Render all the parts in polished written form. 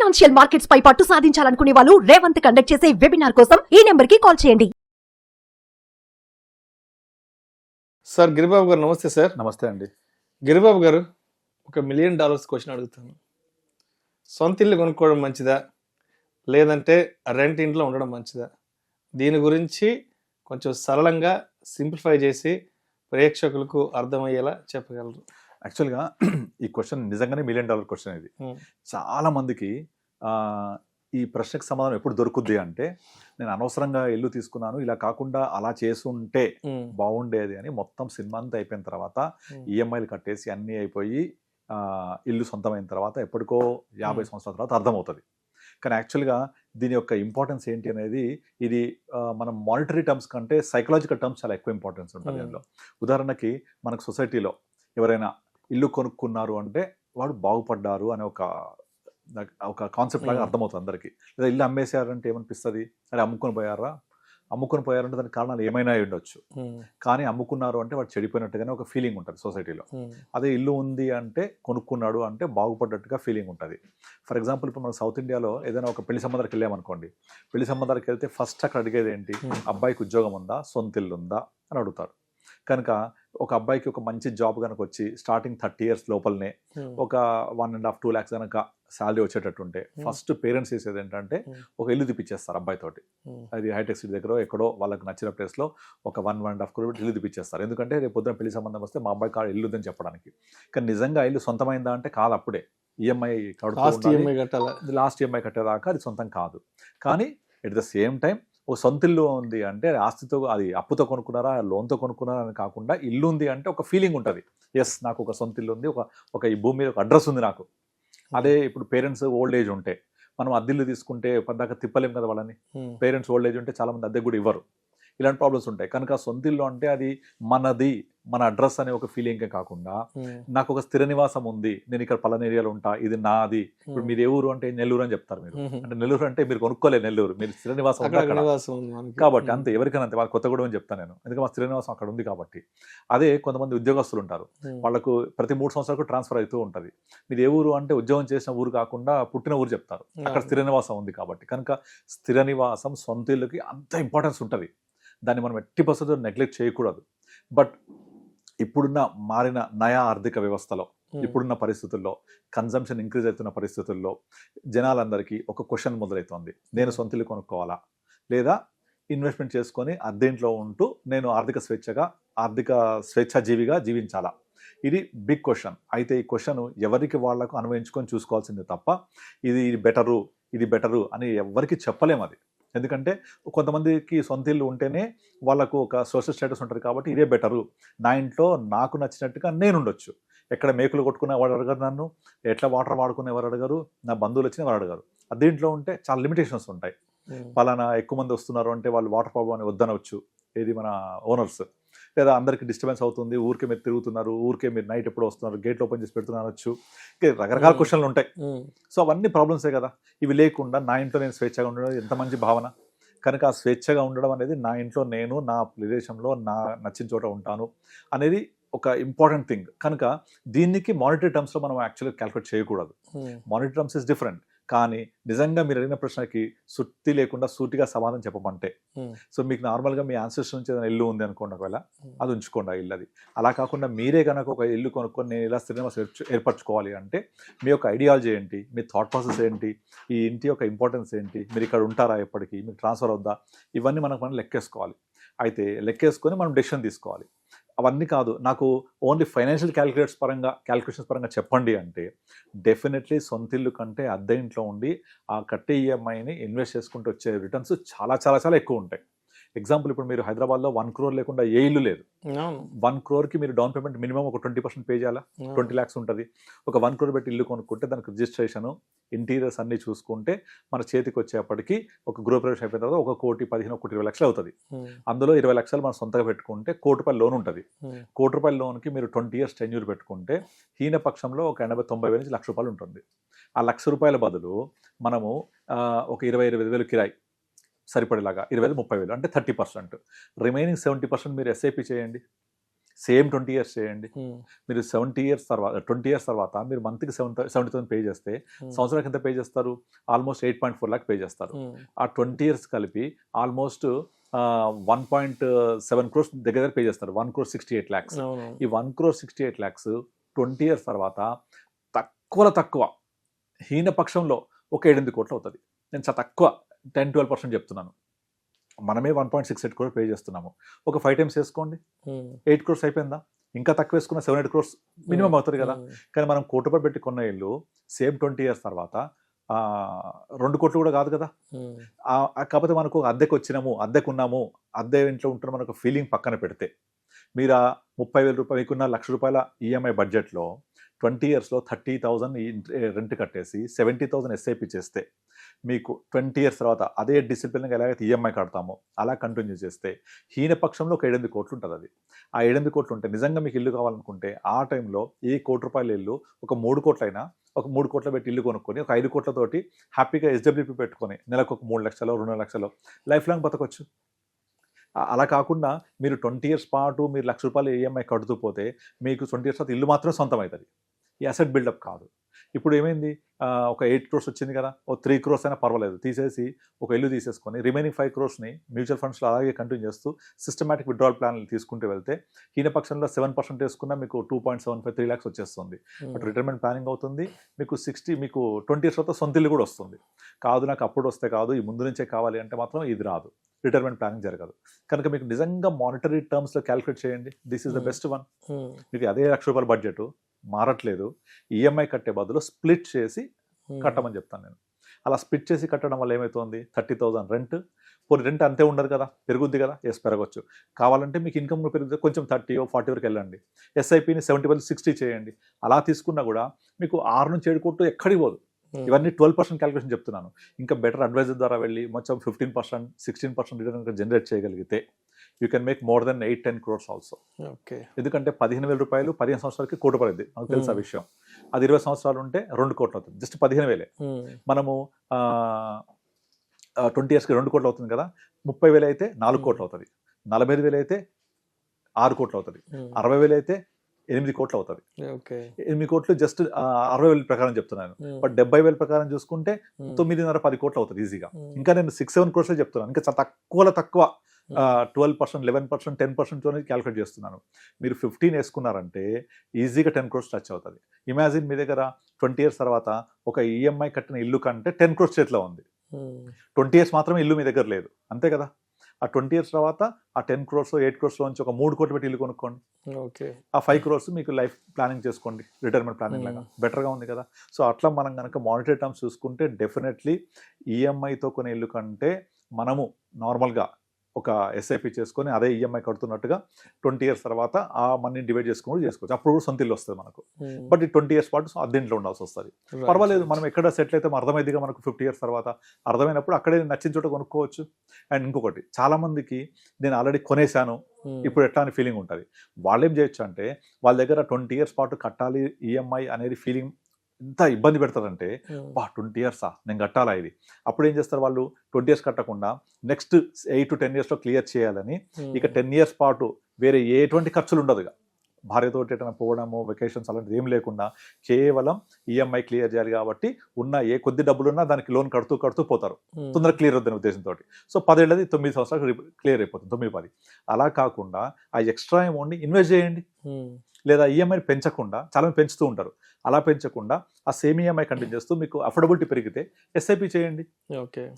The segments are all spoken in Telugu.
ఫైనాన్షియల్ మార్కెట్స్ పై పట్టు సాధించాలనుకునే వాళ్ళు రేవంత్ కండక్ట్ చేసే వెబినార్ కోసం ఈ నెంబర్ కి కాల్ చేయండి. సార్ గిరిబాబు గారు నమస్తే సార్. నమస్తే అండి. గిరిబాబు గారు, $1 మిలియన్ క్వశ్చన్ అడుగుతాను. సొంత ఇల్లు కొనుక్కోవడం మంచిదా, లేదంటే రెంట్ ఇంట్లో ఉండడం మంచిదా? దీని గురించి కొంచెం సరళంగా సింప్లిఫై చేసి ప్రేక్షకులకు అర్థమయ్యేలా చెప్పగలరు. యాక్చువల్గా ఈ క్వశ్చన్ నిజంగానే $1 మిలియన్ క్వశ్చన్ ఇది. చాలా మందికి ఈ ప్రశ్నకు సమాధానం ఎప్పుడు దొరుకుద్ది అంటే, నేను అనవసరంగా ఇల్లు తీసుకున్నాను, ఇలా కాకుండా అలా చేసుంటే బాగుండేది అని మొత్తం సినిమా అంతా అయిపోయిన తర్వాత ఈఎంఐలు కట్టేసి అన్నీ అయిపోయి ఇల్లు సొంతమైన తర్వాత ఎప్పటికో 50 సంవత్సరాల తర్వాత అర్థమవుతుంది. కానీ యాక్చువల్గా దీని యొక్క ఇంపార్టెన్స్ ఏంటి అనేది, ఇది మనం మానిటరీ టర్మ్స్ కంటే సైకలాజికల్ టర్మ్స్ చాలా ఎక్కువ ఇంపార్టెన్స్ ఉంటుంది అందులో. ఉదాహరణకి మనకు సొసైటీలో ఎవరైనా ఇల్లు కొనుక్కున్నారు అంటే వాడు బాగుపడ్డారు అనే ఒక కాన్సెప్ట్ లాగా అర్థమవుతుంది అందరికీ. లేదా ఇల్లు అమ్మేశారంటే ఏమనిపిస్తుంది, అరే అమ్ముకొని పోయారంటే దానికి కారణాలు ఏమైనా ఉండొచ్చు, కానీ అమ్ముకున్నారు అంటే వాడు చెడిపోయినట్టుగానే ఒక ఫీలింగ్ ఉంటుంది సొసైటీలో. అదే ఇల్లు ఉంది అంటే, కొనుక్కున్నాడు అంటే బాగుపడ్డట్టుగా ఫీలింగ్ ఉంటుంది. ఫర్ ఎగ్జాంపుల్ ఇప్పుడు మనం సౌత్ ఇండియాలో ఏదైనా ఒక పెళ్లి సంబంధానికి వెళ్ళామనుకోండి, పెళ్లి సంబంధానికి వెళ్తే ఫస్ట్ అక్కడ అడిగేది ఏంటి, అబ్బాయికి ఉద్యోగం ఉందా, సొంత ఇల్లు ఉందా అని అడుగుతారు. కనుక ఒక అబ్బాయికి ఒక మంచి జాబ్ కనుక వచ్చి స్టార్టింగ్ 30 years లోపలనే ఒక 1.5-2 lakhs కనుక శాలరీ వచ్చేటట్టుంటే ఫస్ట్ పేరెంట్స్ చేసేది ఏంటంటే ఒక ఇల్లు తిప్పించేస్తారు అబ్బాయితోటి. అది హైటెక్ సిటీ దగ్గర ఎక్కడో వాళ్ళకి నచ్చిన ప్లేస్లో ఒక 1.5 crore ఇల్లు తిప్పించేస్తారు. ఎందుకంటే రేపు పొద్దున పెళ్లి సంబంధం వస్తే మా అబ్బాయి కాదు ఇల్లు అని చెప్పడానికి. కానీ నిజంగా ఇల్లు సొంతమైందా అంటే కాదు, అప్పుడే ఈఎంఐ లాస్ట్ ఈఎంఐ కట్టేదాకా అది సొంతం కాదు. కానీ ఎట్ ద సేమ్ టైం ఒక సొంత ఇల్లు ఉంది అంటే ఆస్తితో, అది అప్పుతో కొనుక్కున్నారా లోన్తో కొనుక్కున్నారా అని కాకుండా ఇల్లు ఉంది అంటే ఒక ఫీలింగ్ ఉంటుంది, ఎస్ నాకు ఒక సొంత ఇల్లు ఉంది, ఒక ఈ భూమి మీద ఒక అడ్రస్ ఉంది నాకు. అదే ఇప్పుడు పేరెంట్స్ ఓల్డ్ ఏజ్ ఉంటే మనం అద్దెల్లు తీసుకుంటే పద్దాక తిప్పలేం కదా వాళ్ళని. పేరెంట్స్ ఓల్డ్ ఏజ్ ఉంటే చాలా మంది అద్దె కూడా ఇవ్వరు. ఇలాంటి ప్రాబ్లమ్స్ ఉంటాయి. కనుక సొంత ఇల్లు అంటే అది మనది, మన అడ్రస్ అనే ఒక ఫీలింగే కాకుండా నాకు ఒక స్థిర నివాసం ఉంది, నేను ఇక్కడ పలానా ఏరియాలో ఉంటా, ఇది నాది. ఇప్పుడు మీరు ఏ ఊరు అంటే నెల్లూరు అని చెప్తారు మీరు. అంటే నెల్లూరు అంటే మీరు కొనుక్కోలేదు, నెల్లూరు మీరు స్థిర నివాసం కాబట్టి అంతే. ఎవరికైనా అంతే, వాళ్ళ కొత్తగూడెం అని చెప్తాను నేను, ఎందుకంటే మా స్థిర నివాసం అక్కడ ఉంది కాబట్టి. అదే కొంతమంది ఉద్యోగస్తులు ఉంటారు, వాళ్ళకు ప్రతి 3 సంవత్సరాలకు ట్రాన్స్ఫర్ అవుతూ ఉంటుంది. మీరు ఏ ఊరు అంటే ఉద్యోగం చేసిన ఊరు కాకుండా పుట్టిన ఊరు చెప్తారు, అక్కడ స్థిర నివాసం ఉంది కాబట్టి. కనుక స్థిర నివాసం సొంత ఇల్లుకి అంత ఇంపార్టెన్స్ ఉంటుంది. దాన్ని మనం 80% నెగ్లెక్ట్ చేయకూడదు. బట్ ఇప్పుడున్న మారిన నయా ఆర్థిక వ్యవస్థలో, ఇప్పుడున్న పరిస్థితుల్లో, కన్జంప్షన్ ఇంక్రీజ్ అవుతున్న పరిస్థితుల్లో జనాలందరికీ ఒక క్వశ్చన్ మొదలవుతుంది, నేను సొంత ఇల్లు కొనుక్కోవాలా లేదా ఇన్వెస్ట్మెంట్ చేసుకొని అద్దెంట్లో ఉంటూ నేను ఆర్థిక స్వేచ్ఛాజీవిగా జీవించాలా? ఇది బిగ్ క్వశ్చన్. అయితే ఈ క్వశ్చన్ ఎవరికి వాళ్లకు అన్వయించుకొని చూసుకోవాల్సిందే తప్ప ఇది బెటరు అని ఎవరికి చెప్పలేము. అది ఎందుకంటే కొంతమందికి సొంత ఇల్లు ఉంటేనే వాళ్ళకు ఒక సోషల్ స్టేటస్ ఉంటుంది కాబట్టి ఇదే బెటరు, నా ఇంట్లో నాకు నచ్చినట్టుగా నేను ఉండొచ్చు, ఎక్కడ మేకులు కొట్టుకునే వాడు అడగరు, నన్ను ఎట్లా వాటర్ వాడుకునే ఎవరు అడగరు, నా బంధువులు వచ్చిన వారు అడగరు. అదేంట్లో ఉంటే చాలా లిమిటేషన్స్ ఉంటాయి. పలానా ఎక్కువ మంది వస్తున్నారు అంటే వాళ్ళు వాటర్ ప్రాబ్లం అని వద్దనవచ్చు, ఏది మన ఓనర్స్. లేదా అందరికి డిస్టర్బెన్స్ అవుతుంది, ఊరికే మీరు తిరుగుతున్నారు, ఊరికే మీరు నైట్ ఎప్పుడు వస్తున్నారు, గేట్లు ఓపెన్ చేసి పెడుతున్నారచ్చు, రకరకాల క్వశ్చన్లు ఉంటాయి. సో అవన్నీ ప్రాబ్లమ్సే కదా. ఇవి లేకుండా నా ఇంట్లో నేను స్వేచ్ఛగా ఉండడం ఎంత మంచి భావన. కనుక ఆ స్వేచ్ఛగా ఉండడం అనేది, నా ఇంట్లో నేను నా ప్రదేశంలో నా నచ్చిన చోట ఉంటాను అనేది ఒక ఇంపార్టెంట్ థింగ్. కనుక దీనికి మానిటరీ టర్మ్స్లో మనం యాక్చువల్గా క్యాల్కులేట్ చేయకూడదు. Monetary terms is different. కానీ నిజంగా మీరు అడిగిన ప్రశ్నకి సుత్తి లేకుండా సూటిగా సమాధానం చెప్పమంటే, సో మీకు నార్మల్గా మీ ఆన్సర్స్ నుంచి ఏదైనా ఇల్లు ఉంది అనుకోండి, ఒకవేళ అది ఉంచుకోండి ఆ ఇల్లు. అది అలా కాకుండా మీరే కనుక ఒక ఇల్లు కొనుక్కొని నేను ఇలా స్థిర నివాసం ఏర్పరచుకోవాలి అంటే మీ యొక్క ఐడియాలజీ ఏంటి, మీ థాట్ ప్రాసెస్ ఏంటి, ఈ ఇంటి యొక్క ఇంపార్టెన్స్ ఏంటి, మీరు ఇక్కడ ఉంటారా ఎప్పటికీ, మీకు ట్రాన్స్ఫర్ అవుద్దా, ఇవన్నీ మనం లెక్కేసుకోవాలి. అయితే లెక్కేసుకొని మనం డెసిషన్ తీసుకోవాలి. అవన్నీ కాదు, నాకు ఓన్లీ ఫైనాన్షియల్ క్యాలిక్యులేషన్స్ పరంగా చెప్పండి అంటే డెఫినెట్లీ సొంత ఇల్లు కంటే అద్దె ఇంట్లో ఉండి ఆ కట్టే ఈఎంఐని ఇన్వెస్ట్ చేసుకుంటూ వచ్చే రిటర్న్స్ చాలా చాలా చాలా ఎక్కువ ఉంటాయి. ఎగ్జాంపుల్, ఇప్పుడు మీరు హైదరాబాద్లో 1 crore లేకుండా ఏ ఇల్లు లేదు. 1 crore మీరు డౌన్ పేమెంట్ మినిమం ఒక 20% పే చేయాలా, 20 lakhs ఉంటుంది. ఒక 1 crore పెట్టి ఇల్లు కొనుక్కుంటే దానికి రిజిస్ట్రేషన్, ఇంటీరియర్స్ అన్ని చూసుకుంటే మన చేతికి వచ్చేప్పటికి ఒక గృహప్రవేశం అయిపోయిన తర్వాత 1,15-1,20 లక్షలు అవుతుంది. అందులో 20 లక్షలు మనం సొంతగా పెట్టుకుంటే ₹1,00,000 లోన్ ఉంటుంది. ₹1,00,000 లోన్కి మీరు 20 years టెన్యూర్ పెట్టుకుంటే హీన పక్షంలో ఒక 80-90 వేల నుంచి ₹1,00,000 ఉంటుంది. ఆ ₹1,00,000 బదులు మనము ఒక 20-25 వేలు కిరాయి సరిపడేలాగా 20,000-30,000 అంటే 30%, రిమైనింగ్ 70% మీరు ఎస్ఐపి చేయండి. సేమ్ 20 ఇయర్స్ చేయండి. మీరు 20 ఇయర్స్ తర్వాత మీరు మంత్కి 70,000 పే చేస్తే సంవత్సరానికి ఎంత పే చేస్తారు? ఆల్మోస్ట్ 8.4 లాక్ పే చేస్తారు. ఆ 20 ఇయర్స్ కలిపి ఆల్మోస్ట్ 1.7 crores దగ్గర పే చేస్తారు. 1 crore 68 lakhs. ఈ 1 crore 68 lakhs 20 ఇయర్స్ తర్వాత తక్కువ హీనపక్షంలో ఒక 7-8 కోట్లు అవుతుంది. నేను చాలా తక్కువ 10-12% చెప్తున్నాను. మనమే 1.68 crore పే చేస్తున్నాము. ఒక 5 times వేసుకోండి, 8 crores అయిపోయిందా? ఇంకా తక్కువ వేసుకున్న 7-8 crores మినిమం అవుతుంది కదా. కానీ మనం కోటి రూపాయలు పెట్టి కొన్న ఇల్లు సేమ్ 20 ఇయర్స్ తర్వాత 2 కోట్లు కూడా కాదు కదా. కాకపోతే మనకు అద్దెకు వచ్చినాము, అద్దెకున్నాము, అద్దె ఇంట్లో ఉంటున్న మనకు ఫీలింగ్ పక్కన పెడితే మీరు ఆ 30,000 రూపాయలు మీకున్న ₹1,00,000 ఈఎంఐ బడ్జెట్లో 20 ఇయర్స్లో 30,000 రెంట్ కట్టేసి 70,000 ఎస్ఐపి చేస్తే మీకు 20 ఇయర్స్ తర్వాత అదే డిసిప్లిన్గా ఎలాగైతే ఈఎంఐ కడతామో అలా కంటిన్యూ చేస్తే హీనపక్షంలో ఒక 7-8 కోట్లు ఉంటుంది. అది ఆ 7-8 కోట్లు ఉంటే నిజంగా మీకు ఇల్లు కావాలనుకుంటే ఆ టైంలో ఏ ₹1,00,00,000 ఇల్లు ఒక 3 కోట్లైనా ఒక 3 కోట్ల పెట్టి ఇల్లు కొనుక్కొని ఒక 5 కోట్లతోటి హ్యాపీగా SWP పెట్టుకొని నెలకు ఒక 3 లక్షలు 2 లక్షలు లైఫ్ లాంగ్ బతకొచ్చు. అలా కాకుండా మీరు 20 ఇయర్స్ పాటు మీరు ₹1,00,000 ఈఎంఐ కడుతూ పోతే మీకు 20 ఇయర్స్ తర్వాత ఇల్లు మాత్రమే సొంతం అవుతుంది. ఈ అసెట్ బిల్డప్ కాదు. ఇప్పుడు ఏమైంది, ఒక 8 crores వచ్చింది కదా, ఓ 3 crores అయినా పర్వాలేదు తీసేసి ఒక ఇల్లు తీసేసుకొని రిమైనింగ్ 5 crores-ని మ్యూచువల్ ఫండ్స్లో అలాగే కంటిన్యూ చేస్తూ సిస్టమాటిక్ విత్డ్రాల్ ప్లాన్లు తీసుకుంటూ వెళ్తే హీనపక్షంలో 7% వేసుకున్నా మీకు 2.75-3 lakhs వచ్చేస్తుంది. బట్ రిటైర్మెంట్ ప్లానింగ్ అవుతుంది. మీకు 20 ఇయర్స్ తర్వాత సొంత ఇల్లు కూడా వస్తుంది. కాదు నాకు అప్పుడు వస్తే కాదు, ఈ ముందు నుంచే కావాలి అంటే మాత్రం ఇది రాదు. రిటైర్మెంట్ ప్లానింగ్ జరగదు. కనుక మీకు నిజంగా మానిటరీ టర్మ్స్లో క్యాలిక్యులేట్ చేయండి. This is the best one. మీకు అదే ₹1,00,000 బడ్జెట్ మారట్లేదు, ఈఎంఐ కట్టే బదులు స్ప్లిట్ చేసి కట్టమని చెప్తాను నేను. అలా స్ప్లిట్ చేసి కట్టడం వల్ల ఏమవుతుంది, 30,000 రెంట్, పోనీ రెంట్ అంతే ఉండదు కదా, పెరుగుద్ది కదా, పెరగచ్చు. కావాలంటే మీకు ఇన్కమ్ పెరుగుతుంది, కొంచెం 30-40 వరకు వెళ్ళండి. ఎస్ఐపిని 70-60 చేయండి. అలా తీసుకున్నా కూడా మీకు 6 నుంచి 7 కోట్లు ఎక్కడికి పోదు. ఇవన్నీ 12% క్యాలిక్యులేషన్ చెప్తున్నాను. ఇంకా బెటర్ అడ్వైజర్ ద్వారా వెళ్ళి మొత్తం 15%, 16% రిటర్న్ జనరేట్ చేయగలిగితే you can make more than 8-10 crores also. ఎందుకంటే 15,000 రూపాయలు 15 సంవత్సరాలకి కోటి పడింది, నాకు తెలుసు ఆ విషయం. అది 20 సంవత్సరాలు ఉంటే 2 కోట్లు అవుతుంది. జస్ట్ 15,000. మనము 20 ఇయర్స్కి 2 కోట్లు అవుతుంది కదా. 30,000 అయితే 4 కోట్లు అవుతుంది. 45,000 అయితే 6 కోట్లు అవుతుంది. 60,000 అయితే 8 కోట్లు అవుతుంది. 8 కోట్లు జస్ట్ 60,000 ప్రకారం చెప్తున్నాను. బట్ 70,000 ప్రకారం చూసుకుంటే 9.5-10 కోట్లు అవుతుంది ఈజీగా. ఇంకా నేను 6-7 crores చెప్తున్నాను. ఇంకా తక్కువ 12%, 11%, 10%తోనే క్యాలిక్యులేట్ చేస్తున్నాను. మీరు 15 వేసుకున్నారంటే ఈజీగా 10 crores టచ్ అవుతుంది. ఇమాజిన్ మీ దగ్గర 20 ఇయర్స్ తర్వాత ఒక ఈఎంఐ కట్టిన ఇల్లు కంటే 10 crores చేతిలో ఉంది. 20 ఇయర్స్ మాత్రమే ఇల్లు మీ దగ్గర లేదు, అంతే కదా. ఆ 20 ఇయర్స్ తర్వాత ఆ 10 crores 8 crores నుంచి ఒక 3 కోట్లు పెట్టి ఇల్లు కొనుక్కోండి. ఆ 5 crores మీకు లైఫ్ ప్లానింగ్ చేసుకోండి, రిటైర్మెంట్ ప్లానింగ్ లాగా బెటర్గా ఉంది కదా. సో అట్లా మనం కనుక మానిటరీ టర్మ్స్ చూసుకుంటే డెఫినెట్లీ ఈఎంఐతో కొనే ఇల్లు కంటే మనము నార్మల్గా ఒక ఎస్ఐపి చేసుకొని అదే ఈఎంఐ కడుతున్నట్టుగా 20 ఇయర్స్ తర్వాత ఆ మనీ డివైడ్ చేసుకోవచ్చు. అప్పుడు కూడా సొంత ఇల్లు వస్తుంది మనకు. బట్ ఈ 20 ఇయర్స్ పాటు అద్దెంట్లో ఉండాల్సి వస్తుంది. పర్వాలేదు, మనం ఎక్కడ సెటిల్ అయితే అర్థమైందిగా మనకు 50 ఇయర్స్ తర్వాత అర్థమైనప్పుడు అక్కడే నచ్చిన చోట కొనుక్కోవచ్చు. అండ్ ఇంకొకటి, చాలా మందికి నేను ఆల్రెడీ కొనేసాను ఇప్పుడు ఎట్లా అని ఫీలింగ్ ఉంటుంది. వాళ్ళు ఏం చేయొచ్చు అంటే వాళ్ళ దగ్గర 20 ఇయర్స్ పాటు కట్టాలి ఈఎంఐ అనేది ఫీలింగ్ ఎంత ఇబ్బంది పెడతారంటే, 20 ఇయర్సా నేను కట్టాలా ఇది. అప్పుడు ఏం చేస్తారు వాళ్ళు, 20 ఇయర్స్ కట్టకుండా నెక్స్ట్ 8-10 ఇయర్స్లో క్లియర్ చేయాలని ఇక 10 ఇయర్స్ పాటు వేరే ఎటువంటి ఖర్చులు ఉండదు. భార్యతోటి ఎటైనా పోవడము, వెకేషన్స్ అలాంటిది ఏం లేకుండా కేవలం ఈఎంఐ క్లియర్ చేయాలి కాబట్టి ఉన్న ఏ కొద్ది డబ్బులున్నా దానికి లోన్ కడుతూ పోతారు, తొందరగా క్లియర్ అవుతుందనే ఉద్దేశంతో. సో 10 ఏళ్ళది 9 సంవత్సరాలు క్లియర్ అయిపోతుంది, 9-10. అలా కాకుండా ఆ ఎక్స్ట్రా అమౌంట్ని ఇన్వెస్ట్ చేయండి. లేదా ఈఎంఐని పెంచకుండా, చాలా మంది పెంచుతూ ఉంటారు, అలా పెంచకుండా ఆ సేమ్ ఈఎంఐ కంటిన్యూ చేస్తూ మీకు అఫోర్డబిలిటీ పెరిగితే ఎస్ఐపి చేయండి.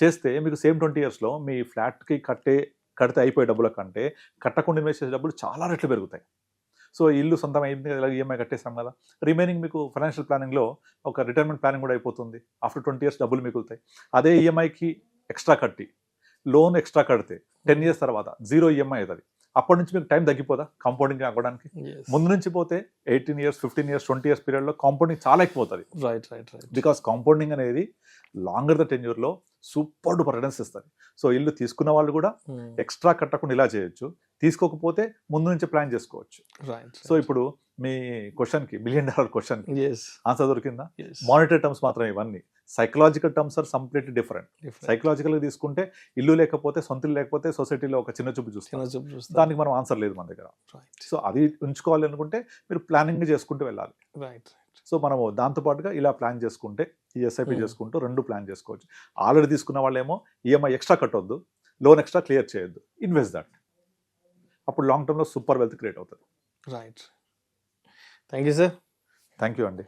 చేస్తే మీకు సేమ్ 20 ఇయర్స్లో మీ ఫ్లాట్కి కడితే అయిపోయే డబ్బుల కంటే కట్టకుండా ఇన్వెస్ట్ చేసే డబ్బులు చాలా రెట్లు పెరుగుతాయి. సో ఇల్లు సొంతం అయింది కదా, ఈఎంఐ కట్టేసాం కదా, రిమైనింగ్ మీకు ఫైనాన్షియల్ ప్లానింగ్లో ఒక రిటైర్మెంట్ ప్లానింగ్ కూడా అయిపోతుంది. ఆఫ్టర్ 20 ఇయర్స్ డబ్బులు మిగులుతాయి. అదే ఈఎంఐకి ఎక్స్ట్రా కట్టి లోన్ ఎక్స్ట్రా కడితే 10 ఇయర్స్ తర్వాత 0 ఈఎంఐ అవుతుంది. అప్పటి నుంచి మీకు టైం తగ్గిపోదా కాంపౌండింగ్ అవ్వడానికి? ముందు నుంచి పోతే 18 ఇయర్స్ 15 ఇయర్స్ 20 ఇయర్స్ పీరియడ్లో కాంపౌండింగ్ చాలా ఎక్కువ అవుతుంది. బికాస్ కాంపౌండింగ్ అనేది లాంగర్ ద టెన్యూర్లో సూపర్ డూపర్ రిటర్న్స్ ఇస్తుంది. సో ఇల్లు తీసుకున్న వాళ్ళు కూడా ఎక్స్ట్రా కట్టకుండా ఇలా చేయొచ్చు, తీసుకోకపోతే ముందు నుంచి ప్లాన్ చేసుకోవచ్చు. సో ఇప్పుడు మీ క్వశ్చన్కి, $1 million క్వశ్చన్కి ఆన్సర్ దొరికిందా? మానిటరీ టర్మ్స్ మాత్రమే ఇవన్నీ. Psychological terms are completely different. సైకలాజికల్గా తీసుకుంటే ఇల్లు లేకపోతే, సొంత ఇల్లు లేకపోతే సొసైటీలో ఒక చిన్న చూపు చూస్తాం, దానికి మనం ఆన్సర్ లేదు మన దగ్గర. సో అది ఉంచుకోవాలి అనుకుంటే మీరు ప్లానింగ్ చేసుకుంటూ వెళ్ళాలి. రైట్. సో మనము దాంతోపాటుగా ఇలా ప్లాన్ చేసుకుంటే, ఈ ఎస్ఐపి చేసుకుంటూ 2 ప్లాన్ చేసుకోవచ్చు. ఆల్రెడీ తీసుకున్న వాళ్ళేమో ఈఎంఐ ఎక్స్ట్రా కట్టొద్దు, లోన్ ఎక్స్ట్రా క్లియర్ చేయొద్దు, ఇన్వెస్ట్ దట్. అప్పుడు లాంగ్ టర్మ్లో సూపర్ వెల్త్ క్రియేట్ అవుతుంది. Right. Thank you sir. Thank you అండి.